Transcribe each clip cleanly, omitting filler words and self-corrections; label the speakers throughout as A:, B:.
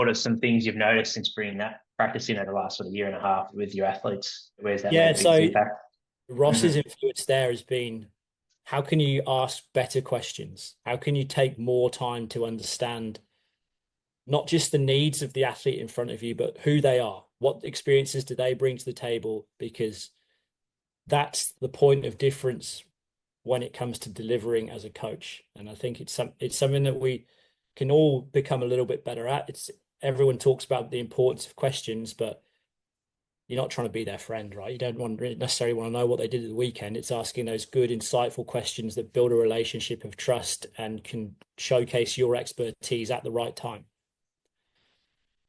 A: what are some things you've noticed since bringing that practice in over the last sort of year and a half with your athletes? Where's that made
B: Yeah,
A: the biggest
B: so
A: impact?
B: Ross's
A: Hmm.
B: influence there has been how can you ask better questions? How can you take more time to understand not just the needs of the athlete in front of you, but who they are? What experiences do they bring to the table? Because that's the point of difference when it comes to delivering as a coach. And I think it's something that we can all become a little bit better at. It's everyone talks about the importance of questions, but you're not trying to be their friend, right? You don't necessarily want to know what they did at the weekend. It's asking those good, insightful questions that build a relationship of trust and can showcase your expertise at the right time.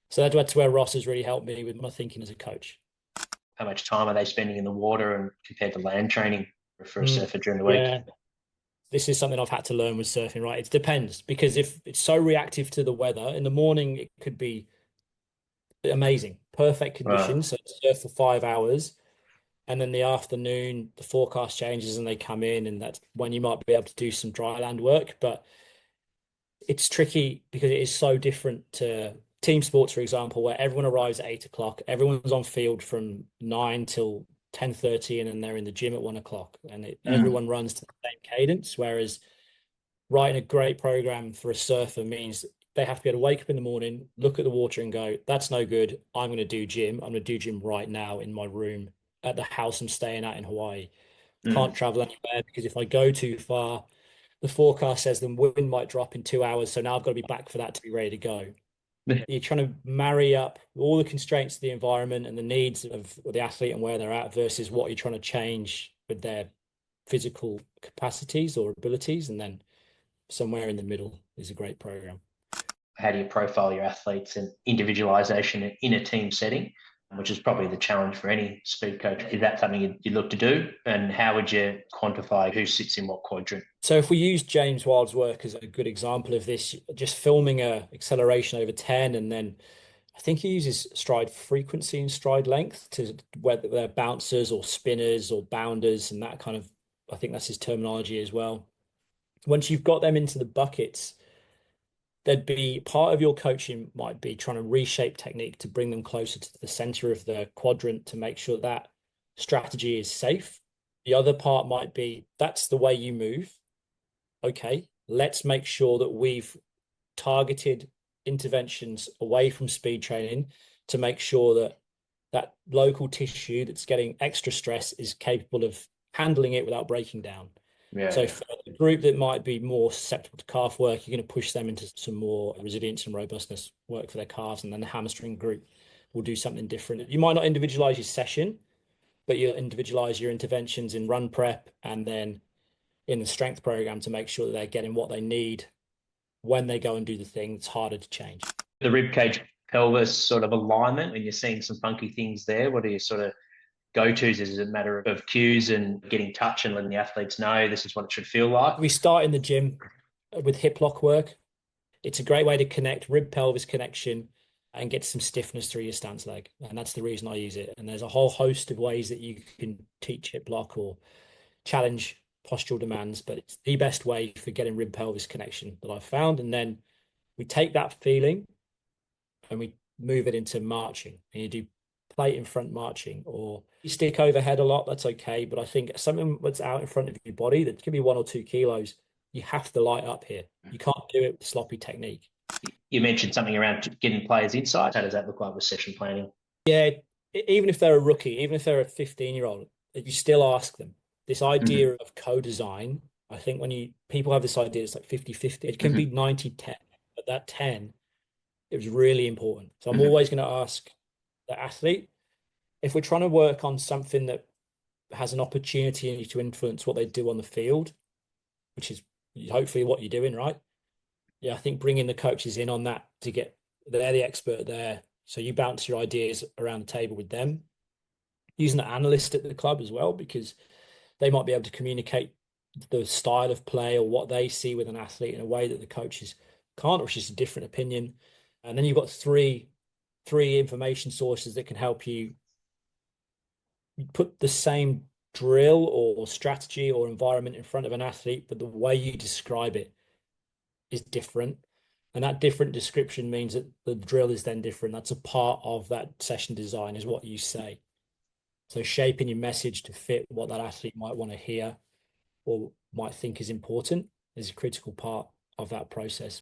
B: So that's where Ross has really helped me with my thinking as a coach.
A: How much time are they spending in the water and compared to land training for a
B: Mm,
A: surfer during the week?
B: yeah, this is something I've had to learn with surfing, right? It depends because if it's so reactive to the weather, in the morning it could be amazing, perfect
A: Right.
B: conditions. So surf for 5 hours, and then the afternoon the forecast changes and they come in, and that's when you might be able to do some dry land work. But it's tricky because it is so different to team sports, for example, where everyone arrives at 8 o'clock, everyone's on field from 9 till 10:30, and then they're in the gym at 1 o'clock, and
A: Mm.
B: everyone runs to the same cadence. Whereas writing a great program for a surfer means they have to be able to wake up in the morning, look at the water and go, that's no good. I'm going to do gym. I'm going to do gym right now in my room at the house I'm staying at in Hawaii.
A: Mm.
B: Can't travel anywhere because if I go too far, the forecast says the wind might drop in 2 hours. So now I've got to be back for that to be ready to go. You're trying to marry up all the constraints of the environment and the needs of the athlete and where they're at versus what you're trying to change with their physical capacities or abilities. And then somewhere in the middle is a great program.
A: How do you profile your athletes and individualization in a team setting, which is probably the challenge for any speed coach? Is that something you look to do? And how would you quantify who sits in what quadrant?
B: So if we use James Wild's work as a good example of this, just filming a acceleration over 10, and then I think he uses stride frequency and stride length to whether they're bouncers or spinners or bounders and that kind of, I think that's his terminology as well. Once you've got them into the buckets, there'd be part of your coaching might be trying to reshape technique to bring them closer to the center of the quadrant to make sure that strategy is safe. The other part might be that's the way you move. Okay, let's make sure that we've targeted interventions away from speed training to make sure that that local tissue that's getting extra stress is capable of handling it without breaking down.
A: Yeah,
B: So
A: yeah.
B: for a group that might be more susceptible to calf work, you're going to push them into some more resilience and robustness work for their calves. And then the hamstring group will do something different. You might not individualize your session, but you'll individualize your interventions in run prep and then in the strength program to make sure that they're getting what they need when they go and do the thing. It's harder to change.
A: The rib cage pelvis sort of alignment, when you're seeing some funky things there, what are your sort of go-tos? Is it a matter of cues and getting touch and letting the athletes know this is what it should feel like?
B: We start in the gym with hip lock work. It's a great way to connect rib pelvis connection and get some stiffness through your stance leg. And that's the reason I use it. And there's a whole host of ways that you can teach hip lock or challenge postural demands, but it's the best way for getting rib pelvis connection that I've found. And then we take that feeling and we move it into marching. And you do plate in front marching, or you stick overhead a lot, that's okay. But I think something that's out in front of your body that can be 1 or 2 kilos, you have to light up here. You can't do it with sloppy technique.
A: You mentioned something around getting players' insights. How does that look like with session planning?
B: Yeah, even if they're a rookie, even if they're a 15-year-old, you still ask them. This idea
A: Mm-hmm.
B: of co-design, I think when you people have this idea, it's like 50-50. It can be
A: Mm-hmm.
B: 90-10, but that 10, it was really important. So I'm
A: Mm-hmm.
B: always going to ask the athlete if we're trying to work on something that has an opportunity to influence what they do on the field, which is hopefully what you're doing, right? Yeah, I think bringing the coaches in on that to get they're the expert there. So you bounce your ideas around the table with them, using an analyst at the club as well, because they might be able to communicate the style of play or what they see with an athlete in a way that the coaches can't, or it's just a different opinion. And then you've got three information sources that can help you put the same drill or strategy or environment in front of an athlete, but the way you describe it is different. And that different description means that the drill is then different. That's a part of that session design, is what you say. So shaping your message to fit what that athlete might want to hear or might think is important is a critical part of that process.